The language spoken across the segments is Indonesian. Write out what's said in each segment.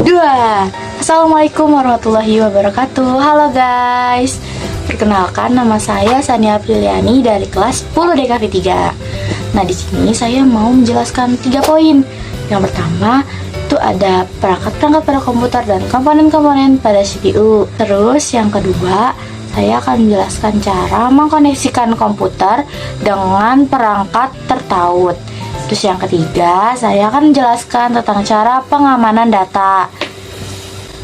Dua. Assalamualaikum warahmatullahi wabarakatuh. Halo guys. Perkenalkan, nama saya Sania Apriliani dari kelas 10 DKV 3. Nah, di sini saya mau menjelaskan 3 poin. Yang pertama, itu ada perangkat-perangkat pada komputer dan komponen-komponen pada CPU. Terus yang kedua, saya akan menjelaskan cara mengkoneksikan komputer dengan perangkat tertaut. Terus yang ketiga, saya akan menjelaskan tentang cara pengamanan data.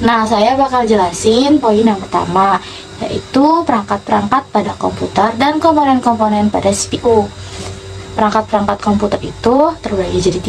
Nah, saya bakal jelasin poin yang pertama, yaitu perangkat-perangkat pada komputer dan komponen-komponen pada CPU. Perangkat-perangkat komputer itu terbagi jadi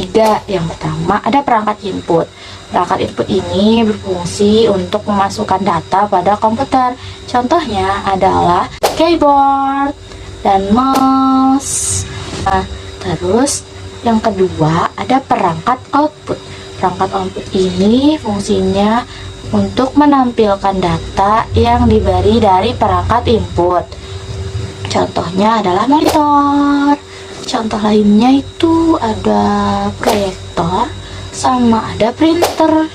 3. Yang pertama, ada perangkat input. Perangkat input ini berfungsi untuk memasukkan data pada komputer. Contohnya adalah keyboard dan mouse. Nah, terus yang kedua, ada perangkat output. Perangkat output ini fungsinya untuk menampilkan data yang diberi dari perangkat input. Contohnya adalah monitor. Contoh lainnya itu ada proyektor sama ada printer.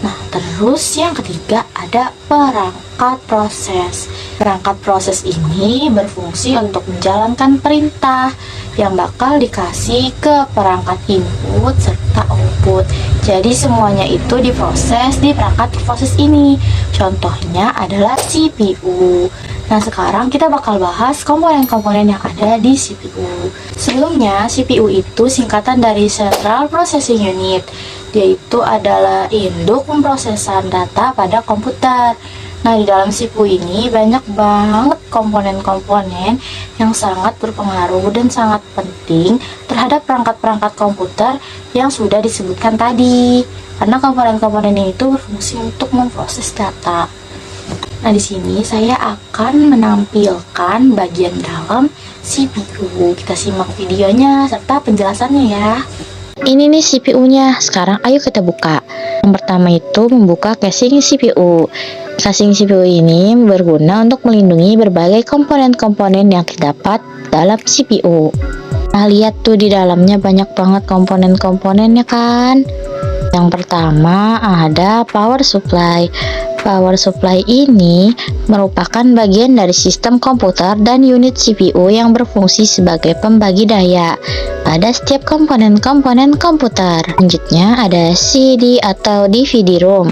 Nah, terus yang ketiga ada perangkat proses. Perangkat proses ini berfungsi untuk menjalankan perintah yang bakal dikasih ke perangkat input serta output. Jadi semuanya itu diproses di perangkat proses ini. Contohnya adalah CPU. Nah, sekarang kita bakal bahas komponen-komponen yang ada di CPU. Sebelumnya, CPU itu singkatan dari Central Processing Unit. Dia itu adalah induk pemrosesan data pada komputer. Nah, di dalam CPU ini banyak banget komponen-komponen yang sangat berpengaruh dan sangat penting terhadap perangkat-perangkat komputer yang sudah disebutkan tadi. Karena komponen-komponen itu berfungsi untuk memproses data. Nah, di sini saya akan menampilkan bagian dalam CPU. Kita simak videonya serta penjelasannya ya. Ini nih CPU-nya. Sekarang ayo kita buka. Yang pertama itu membuka casing CPU. Casing CPU ini berguna untuk melindungi berbagai komponen-komponen yang terdapat dalam CPU. Nah, lihat tuh di dalamnya banyak banget komponen-komponennya kan. Yang pertama ada power supply. Power supply ini merupakan bagian dari sistem komputer dan unit CPU yang berfungsi sebagai pembagi daya pada setiap komponen-komponen komputer. Selanjutnya ada CD atau DVD-ROM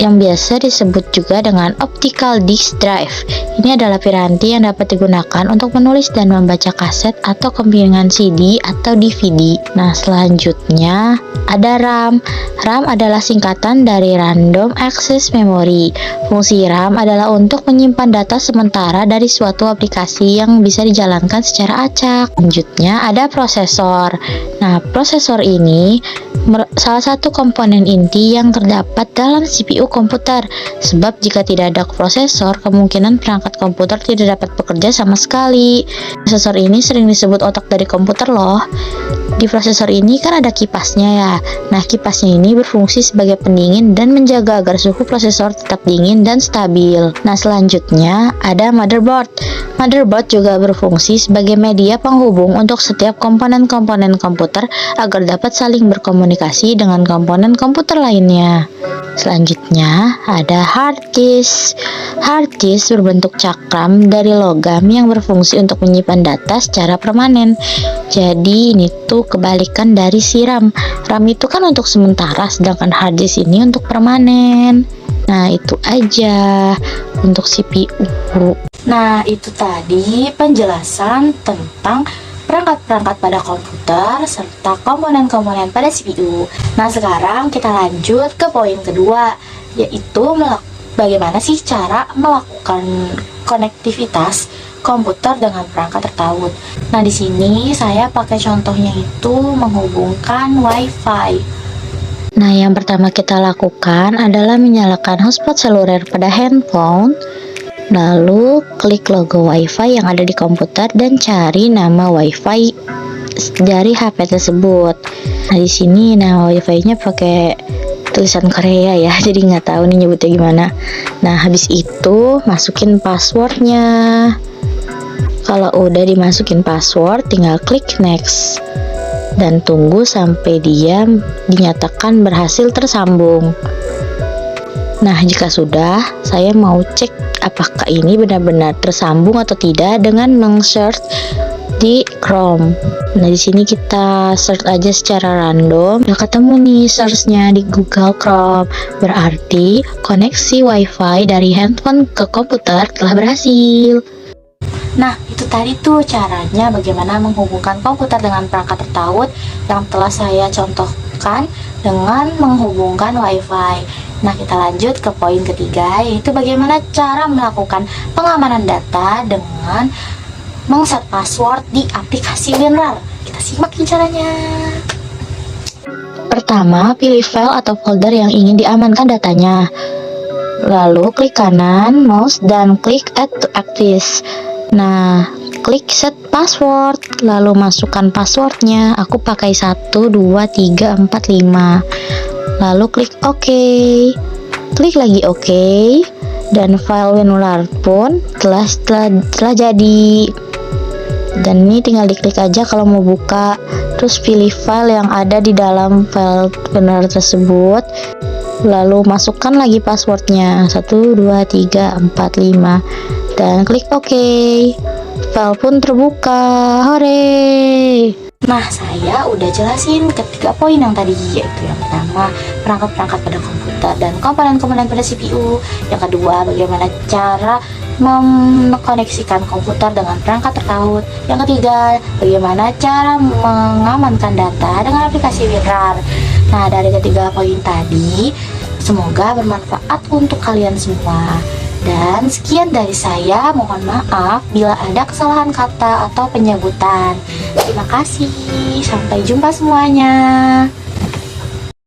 yang biasa disebut juga dengan optical disk drive. Ini adalah piranti yang dapat digunakan untuk menulis dan membaca kaset atau kempiringan CD atau DVD. Nah, selanjutnya ada RAM. RAM adalah singkatan dari Random Access Memory. Fungsi RAM adalah untuk menyimpan data sementara dari suatu aplikasi yang bisa dijalankan secara acak. Selanjutnya ada prosesor. Nah, prosesor ini salah satu komponen inti yang terdapat dalam CPU komputer, sebab jika tidak ada prosesor, kemungkinan perangkat komputer tidak dapat bekerja sama sekali. Prosesor ini sering disebut otak dari komputer loh. Di prosesor ini kan ada kipasnya ya. Nah, kipasnya ini berfungsi sebagai pendingin dan menjaga agar suhu prosesor tetap dingin dan stabil. Nah, selanjutnya ada motherboard. Motherboard juga berfungsi sebagai media penghubung untuk setiap komponen-komponen komputer agar dapat saling berkomunikasi dengan komponen komputer lainnya. Selanjutnya ada hard disk. Hard disk berbentuk cakram dari logam yang berfungsi untuk menyimpan data secara permanen. Jadi ini tuh kebalikan dari si RAM. RAM itu kan untuk sementara, sedangkan hard disk ini untuk permanen. Nah, itu aja untuk CPU. Nah, itu tadi penjelasan tentang perangkat-perangkat pada komputer serta komponen-komponen pada CPU. Nah, sekarang kita lanjut ke poin kedua, yaitu bagaimana sih cara melakukan konektivitas komputer dengan perangkat tertaut. Nah, di sini saya pakai contohnya itu menghubungkan WiFi. Nah, yang pertama kita lakukan adalah menyalakan hotspot seluler pada handphone. Lalu klik logo WiFi yang ada di komputer dan cari nama WiFi dari HP tersebut. Nah, di sini nama WiFi-nya pakai tulisan Korea ya, jadi nggak tahu nih nyebutnya gimana. Nah, habis itu masukin passwordnya. Kalau udah dimasukin password, tinggal klik next. dan tunggu sampai dia dinyatakan berhasil tersambung. Nah, jika sudah, saya mau cek apakah ini benar-benar tersambung atau tidak dengan meng-search di Chrome. Nah, di sini kita search aja secara random. Udah ketemu nih searchnya di Google Chrome. Berarti koneksi WiFi dari handphone ke komputer telah berhasil. Nah, itu tadi tuh caranya bagaimana menghubungkan komputer dengan perangkat tertaut yang telah saya contohkan dengan menghubungkan WiFi. Nah, kita lanjut ke poin ketiga, yaitu bagaimana cara melakukan pengamanan data dengan mengset password di aplikasi WinRAR. Kita simak caranya. Pertama, pilih file atau folder yang ingin diamankan datanya. Lalu klik kanan mouse dan klik add to access. Nah, klik set password, lalu masukkan passwordnya. Aku pakai 1, 2, 3, 4, 5. Lalu klik OK. Klik lagi OK. Dan file WinRAR pun telah jadi. Dan ini tinggal diklik aja kalau mau buka. Terus pilih file yang ada di dalam file WinRAR tersebut. Lalu masukkan lagi passwordnya 1, 2, 3, 4, 5. Dan klik OK. File pun terbuka. Hore! Nah, saya udah jelasin ketiga poin yang tadi, yaitu yang pertama, perangkat-perangkat pada komputer dan komponen-komponen pada CPU. Yang kedua, bagaimana cara mengkoneksikan komputer dengan perangkat tertaut. Yang ketiga, bagaimana cara mengamankan data dengan aplikasi WinRAR. Nah, dari ketiga poin tadi, semoga bermanfaat untuk kalian semua. Dan sekian dari saya, mohon maaf bila ada kesalahan kata atau penyebutan. Terima kasih, sampai jumpa semuanya.